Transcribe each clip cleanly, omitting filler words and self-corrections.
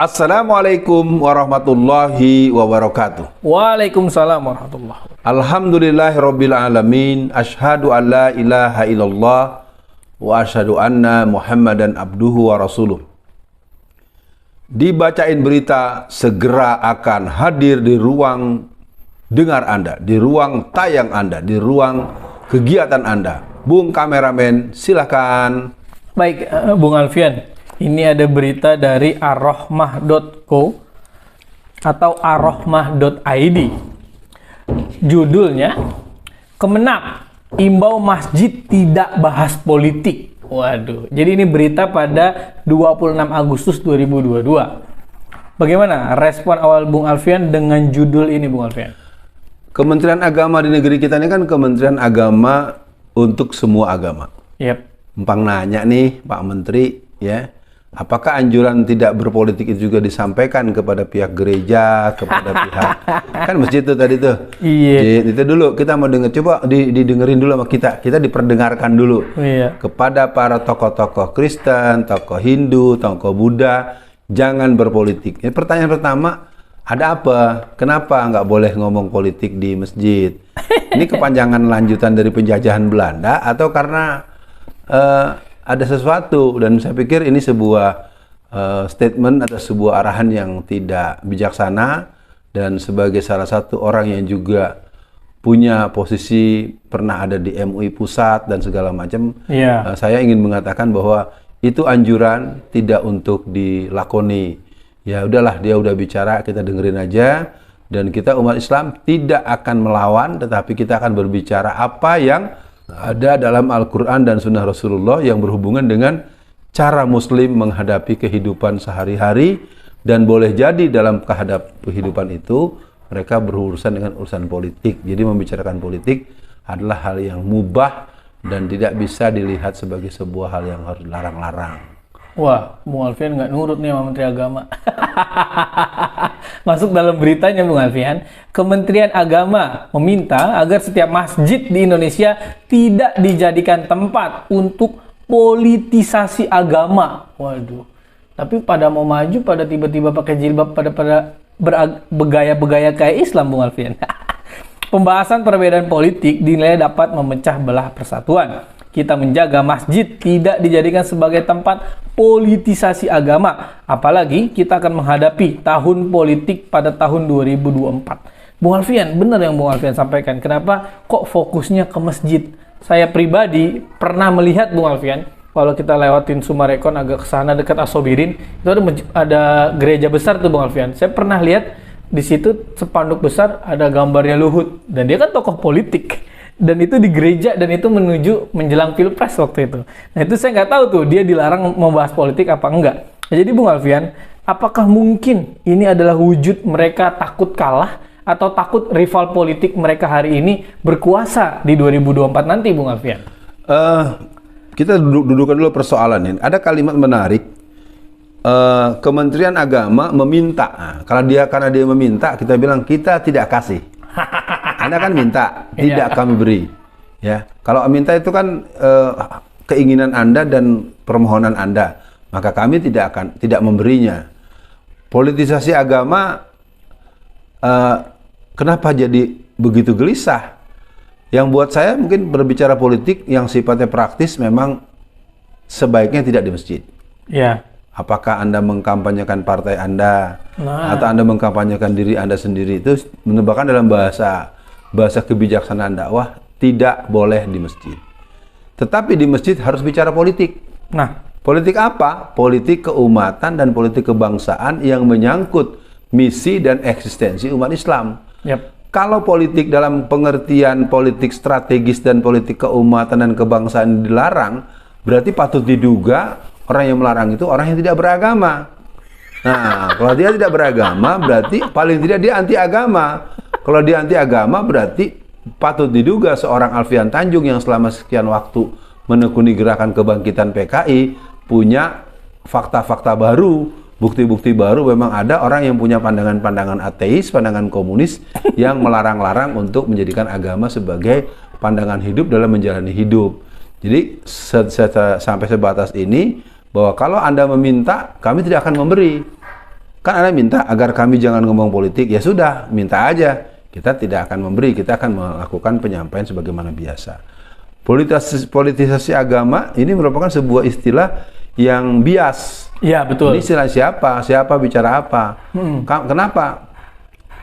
Assalamualaikum warahmatullahi wabarakatuh. Waalaikumsalam warahmatullahi wabarakatuh. Alhamdulillahirabbil alamin. Asyhadu an la ilaha illallah wa asyhadu anna Muhammadan abduhu wa rasuluh. Dibacain berita segera akan hadir di ruang dengar Anda, di ruang tayang Anda, di ruang kegiatan Anda. Bung kameramen, silakan. Baik, Bung Alfian. Ini ada berita dari arrohmah.co atau arrohmah.id. Judulnya, Kemenang imbau masjid tidak bahas politik. Waduh, jadi ini berita pada 26 Agustus 2022. Bagaimana respon awal Bung Alfian dengan judul ini, Bung Alfian? Kementerian Agama di negeri kita ini kan Kementerian Agama untuk semua agama. Yep. Empang nanya nih Pak Menteri, ya. Apakah anjuran tidak berpolitik itu juga disampaikan kepada pihak gereja, kepada pihak kan masjid itu tadi tuh. Iya. Itu dulu kita mau dengar, coba didengerin dulu sama kita diperdengarkan dulu. Iya. Kepada para tokoh-tokoh Kristen, tokoh Hindu, tokoh Buddha, jangan berpolitik. Ini pertanyaan pertama, ada apa? Kenapa nggak boleh ngomong politik di masjid? Ini kepanjangan lanjutan dari penjajahan Belanda atau karena ada sesuatu? Dan saya pikir ini sebuah statement atau sebuah arahan yang tidak bijaksana, dan sebagai salah satu orang yang juga punya posisi pernah ada di MUI pusat dan segala macam, saya ingin mengatakan bahwa itu anjuran tidak untuk dilakoni. Ya udahlah, dia udah bicara, kita dengerin aja, dan kita umat Islam tidak akan melawan, tetapi kita akan berbicara apa yang ada dalam Al-Quran dan Sunnah Rasulullah yang berhubungan dengan cara Muslim menghadapi kehidupan sehari-hari, dan boleh jadi dalam kehidupan itu mereka berurusan dengan urusan politik. Jadi membicarakan politik adalah hal yang mubah dan tidak bisa dilihat sebagai sebuah hal yang harus dilarang-larang. Wah, Bung Alfian nggak nurut nih sama Menteri Agama. Masuk dalam beritanya, Bung Alfian, Kementerian Agama meminta agar setiap masjid di Indonesia tidak dijadikan tempat untuk politisasi agama. Waduh, tapi pada mau maju, pada tiba-tiba pakai jilbab, pada bergaya-begaya kayak Islam, Bung Alfian. Pembahasan perbedaan politik dinilai dapat memecah belah persatuan. Kita menjaga masjid tidak dijadikan sebagai tempat politisasi agama. Apalagi kita akan menghadapi tahun politik pada tahun 2024. Bung Alfian, benar yang Bung Alfian sampaikan. Kenapa kok fokusnya ke masjid? Saya pribadi pernah melihat, Bung Alfian, kalau kita lewatin Sumarekon agak ke sana dekat Asobirin, itu ada gereja besar tuh, Bung Alfian. Saya pernah lihat di situ spanduk besar ada gambarnya Luhut, dan dia kan tokoh politik. Dan itu di gereja, dan itu menuju menjelang Pilpres waktu itu. Nah itu saya nggak tahu tuh dia dilarang membahas politik apa enggak. Nah, jadi Bung Alfian, apakah mungkin ini adalah wujud mereka takut kalah atau takut rival politik mereka hari ini berkuasa di 2024 nanti, Bung Alfian? Kita dudukkan dulu persoalan ini. Ada kalimat menarik. Kementerian Agama meminta. Nah, karena dia meminta, kita bilang kita tidak kasih. Anda kan minta, tidak kami beri. Ya, kalau minta itu kan keinginan Anda dan permohonan Anda, maka kami tidak memberinya. Politisasi agama, kenapa jadi begitu gelisah? Yang buat saya mungkin berbicara politik yang sifatnya praktis memang sebaiknya tidak di masjid. Ya. Apakah Anda mengkampanyekan partai Anda, atau Anda mengkampanyekan diri Anda sendiri, itu merupakan dalam bahasa kebijaksanaan dakwah tidak boleh di masjid. Tetapi di masjid harus bicara politik. Nah, politik apa? Politik keumatan dan politik kebangsaan yang menyangkut misi dan eksistensi umat Islam. Yep. Kalau politik dalam pengertian politik strategis dan politik keumatan dan kebangsaan dilarang, berarti patut diduga orang yang melarang itu orang yang tidak beragama. Nah, kalau dia tidak beragama, berarti paling tidak dia anti agama. Kalau dia anti agama, berarti patut diduga seorang Alfian Tanjung yang selama sekian waktu menekuni gerakan kebangkitan PKI punya fakta-fakta baru, bukti-bukti baru. Memang ada orang yang punya pandangan-pandangan ateis, pandangan komunis yang melarang-larang untuk menjadikan agama sebagai pandangan hidup dalam menjalani hidup. Jadi sampai sebatas ini, bahwa kalau Anda meminta, kami tidak akan memberi. Kan Anda minta agar kami jangan ngomong politik, ya sudah, minta aja. Kita tidak akan memberi, kita akan melakukan penyampaian sebagaimana biasa. Politisasi agama ini merupakan sebuah istilah yang bias. Iya, betul. Ini istilah siapa? Siapa bicara apa? Kenapa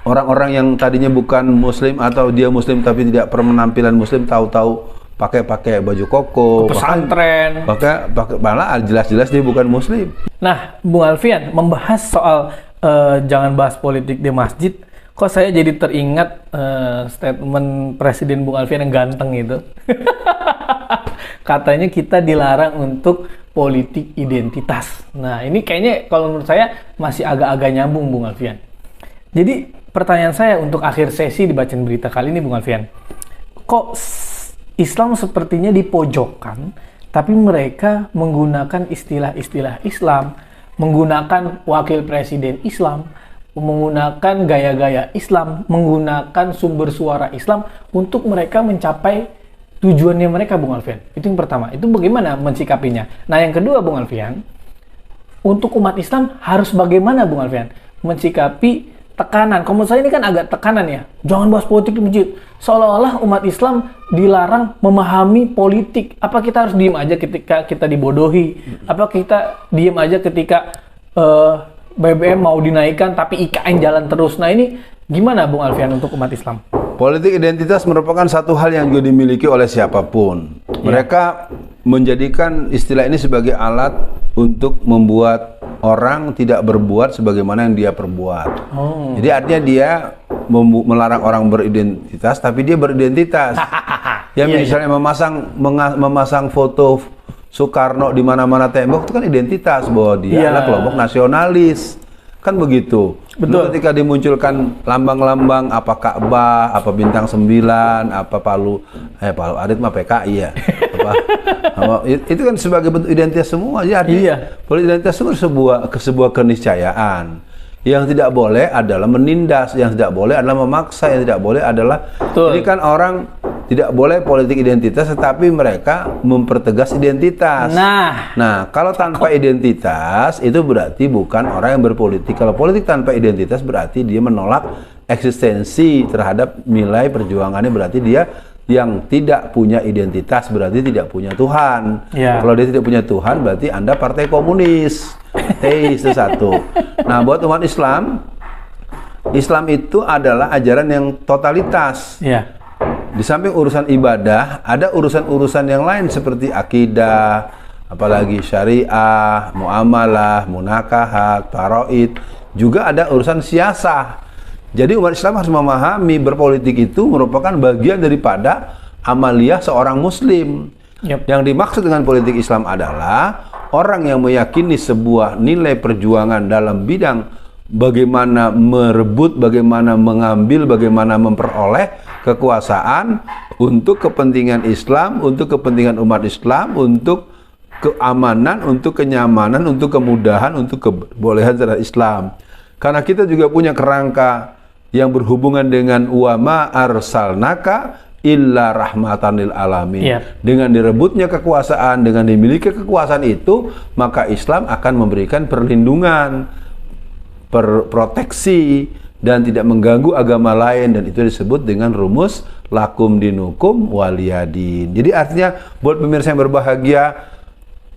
orang-orang yang tadinya bukan muslim atau dia muslim tapi tidak penampilan muslim tahu-tahu pakai baju koko, pesantren, pakai malah jelas-jelas dia bukan muslim. Nah, Bung Alfian membahas soal jangan bahas politik di masjid, kok saya jadi teringat statement Presiden Bung Alfian yang ganteng itu. Katanya kita dilarang untuk politik identitas. Nah, ini kayaknya kalau menurut saya masih agak-agak nyambung, Bung Alfian. Jadi pertanyaan saya untuk akhir sesi di Bacaan Berita kali ini, Bung Alfian, kok Islam sepertinya dipojokkan, tapi mereka menggunakan istilah-istilah Islam, menggunakan wakil presiden Islam, menggunakan gaya-gaya Islam, menggunakan sumber suara Islam untuk mereka mencapai tujuannya mereka, Bung Alfian. Itu yang pertama. Itu bagaimana mensikapinya? Nah, yang kedua, Bung Alfian, untuk umat Islam harus bagaimana, Bung Alfian, mensikapi tekanan? Kalau menurut saya ini kan agak tekanan ya. Jangan bahas politik di masjid. Seolah-olah umat Islam dilarang memahami politik. Apa kita harus diem aja ketika kita dibodohi? Apa kita diem aja ketika BBM mau dinaikkan tapi IKN jalan terus? Nah, ini gimana, Bung Alfian, untuk umat Islam? Politik identitas merupakan satu hal yang juga dimiliki oleh siapapun. Mereka menjadikan istilah ini sebagai alat untuk membuat orang tidak berbuat sebagaimana yang dia perbuat. Jadi artinya dia melarang orang beridentitas, tapi dia beridentitas. Ya misalnya memasang foto Soekarno di mana-mana tembok, itu kan identitas bahwa dia adalah kelompok nasionalis. Kan begitu. Betul. Ketika dimunculkan lambang-lambang apa Ka'bah, apa bintang 9, apa Palu Arit mah PKI ya. Itu kan sebagai bentuk identitas semua. Jadi politik identitas itu sebuah keniscayaan. Yang tidak boleh adalah menindas, yang tidak boleh adalah memaksa, yang tidak boleh adalah ini kan orang tidak boleh politik identitas, tetapi mereka mempertegas identitas. Nah, kalau tanpa identitas itu berarti bukan orang yang berpolitik. Kalau politik tanpa identitas berarti dia menolak eksistensi terhadap nilai perjuangannya, berarti dia yang tidak punya identitas, berarti tidak punya Tuhan. Kalau dia tidak punya Tuhan, berarti Anda partai komunis. Teis itu satu. Nah, buat umat Islam, Islam itu adalah ajaran yang totalitas. Di samping urusan ibadah, ada urusan-urusan yang lain seperti akidah, apalagi syariah, muamalah, munakahat, faraid, juga ada urusan siasah. Jadi umat Islam harus memahami berpolitik itu merupakan bagian daripada amaliyah seorang muslim. Yang dimaksud dengan politik Islam adalah orang yang meyakini sebuah nilai perjuangan dalam bidang bagaimana merebut, bagaimana mengambil, bagaimana memperoleh kekuasaan untuk kepentingan Islam, untuk kepentingan umat Islam, untuk keamanan, untuk kenyamanan, untuk kemudahan, untuk kebolehan terhadap Islam. Karena kita juga punya kerangka yang berhubungan dengan wa ma arsalnaka illa rahmatan lil alamin. Dengan direbutnya kekuasaan, dengan dimiliki kekuasaan itu, maka Islam akan memberikan perlindungan, proteksi, dan tidak mengganggu agama lain, dan itu disebut dengan rumus lakum dinukum waliyadin. Jadi artinya buat pemirsa yang berbahagia,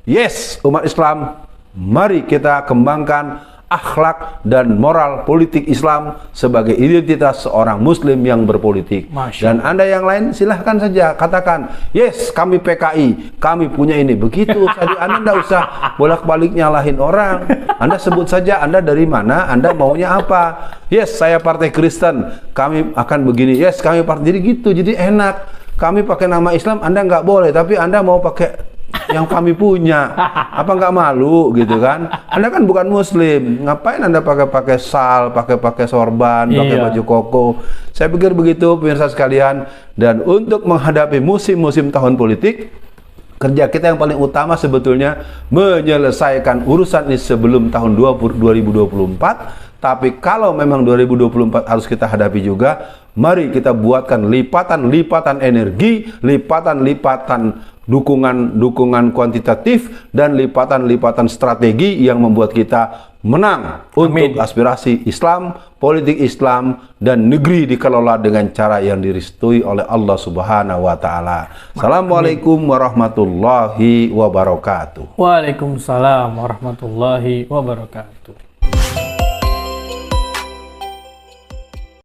yes, umat Islam, mari kita kembangkan akhlak dan moral politik Islam sebagai identitas seorang muslim yang berpolitik. Dan Anda yang lain silahkan saja katakan, yes, kami PKI, kami punya ini. Begitu saja. Anda tidak usah bolak-balik nyalahin orang. Anda sebut saja Anda dari mana, Anda maunya apa. Yes, saya partai Kristen, kami akan begini. Yes, kami partai, jadi gitu. Jadi enak. Kami pakai nama Islam, Anda nggak boleh, tapi Anda mau pakai yang kami punya, apa nggak malu gitu kan? Anda kan bukan muslim, ngapain Anda pakai sal, pakai sorban, pakai baju koko? Saya pikir begitu, pemirsa sekalian. Dan untuk menghadapi musim-musim tahun politik, kerja kita yang paling utama sebetulnya menyelesaikan urusan ini sebelum tahun 2024. Tapi kalau memang 2024 harus kita hadapi juga, mari kita buatkan lipatan-lipatan energi, lipatan-lipatan dukungan kuantitatif, dan lipatan-lipatan strategi yang membuat kita menang Amin. untuk aspirasi Islam, politik Islam, dan negeri dikelola dengan cara yang direstui oleh Allah Subhanahu wa Ta'ala. Assalamualaikum warahmatullahi wabarakatuh. Waalaikumsalam warahmatullahi wabarakatuh.